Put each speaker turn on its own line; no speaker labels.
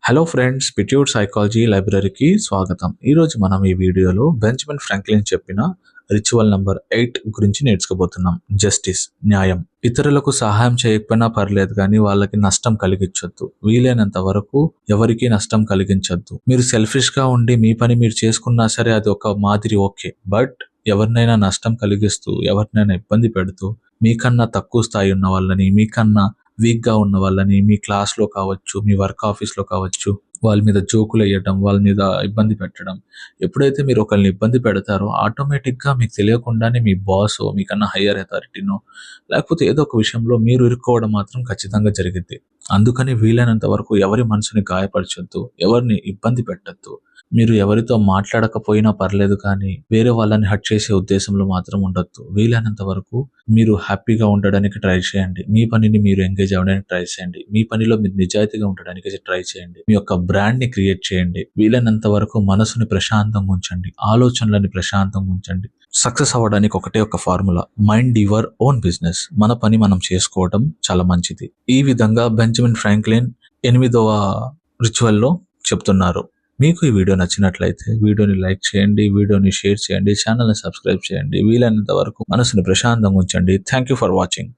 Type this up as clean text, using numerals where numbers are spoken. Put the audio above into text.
Hello friends, పిట్యూడ్ psychology లైబ్రరీకి స్వాగతం. ఈరోజు మనం ఈ వీడియోలో బెంజమిన్ ఫ్రాంక్లిన్ చెప్పిన రిచువల్ నంబర్ 8 గురించి నేర్చుకోబోతున్నాం. జస్టిస్, న్యాయం. ఇతరులకు సహాయం చేయకపోయినా పర్లేదు కానీ వాళ్ళకి నష్టం కలిగించొద్దు. వీలైనంత వరకు ఎవరికీ నష్టం కలిగించొద్దు. మీరు సెల్ఫిష్ గా ఉండి మీ పని మీరు చేసుకున్నా సరే అది ఒక మాదిరి ఓకే. బట్ ఎవరినైనా నష్టం కలిగిస్తూ, ఎవరినైనా ఇబ్బంది పెడుతూ, మీకన్నా తక్కువ స్థాయి ఉన్న వాళ్ళని, మీకన్నా వీక్గా ఉన్న వాళ్ళని, మీ క్లాస్లో కావచ్చు, మీ వర్క్ ఆఫీస్లో కావచ్చు, వాళ్ళ మీద జోకులు వేయడం, వాళ్ళ మీద ఇబ్బంది పెట్టడం. ఎప్పుడైతే మీరు ఒకరిని ఇబ్బంది పెడతారో ఆటోమేటిక్గా మీకు తెలియకుండానే మీ బాస్, మీకన్నా హయ్యర్ అథారిటీనో లేకపోతే ఏదో ఒక విషయంలో మీరు ఇరుక్కోవడం మాత్రం ఖచ్చితంగా జరిగింది. అందుకని వీలైనంత వరకు ఎవరి మనసుని గాయపరచొద్దు, ఎవరిని ఇబ్బంది పెట్టద్దు. మీరు ఎవరితో మాట్లాడకపోయినా పర్లేదు కానీ వేరే వాళ్ళని హర్ట్ చేసే ఉద్దేశంలో మాత్రం ఉండొద్దు. వీలైనంత వరకు మీరు హ్యాపీగా ఉండడానికి ట్రై చేయండి. మీ పనిని మీరు ఎంగేజ్ అవ్వడానికి ట్రై చేయండి. మీ పనిలో మీరు నిజాయితీగా ఉండడానికి ట్రై చేయండి. మీ యొక్క బ్రాండ్ ని క్రియేట్ చేయండి. వీలైనంత వరకు మనసుని ప్రశాంతంగా ఉంచండి, ఆలోచనలని ప్రశాంతంగా ఉంచండి. సక్సెస్ అవ్వడానికి ఒకటే ఒక formula: mind your own business. మన పని మనం చేసుకోవడం చాలా మంచిది. ఈ విధంగా బెంజమిన్ ఫ్రాంక్లిన్ 8వ రిచువల్లో చెప్తున్నారు. మీకు ఈ వీడియో నచ్చినట్లయితే వీడియోని లైక్ చేయండి, వీడియోని షేర్ చేయండి, ఛానల్ని సబ్స్క్రైబ్ చేయండి. వీలైనంత వరకు మనసుని ప్రశాంతంగా ఉంచండి. Thank you for watching.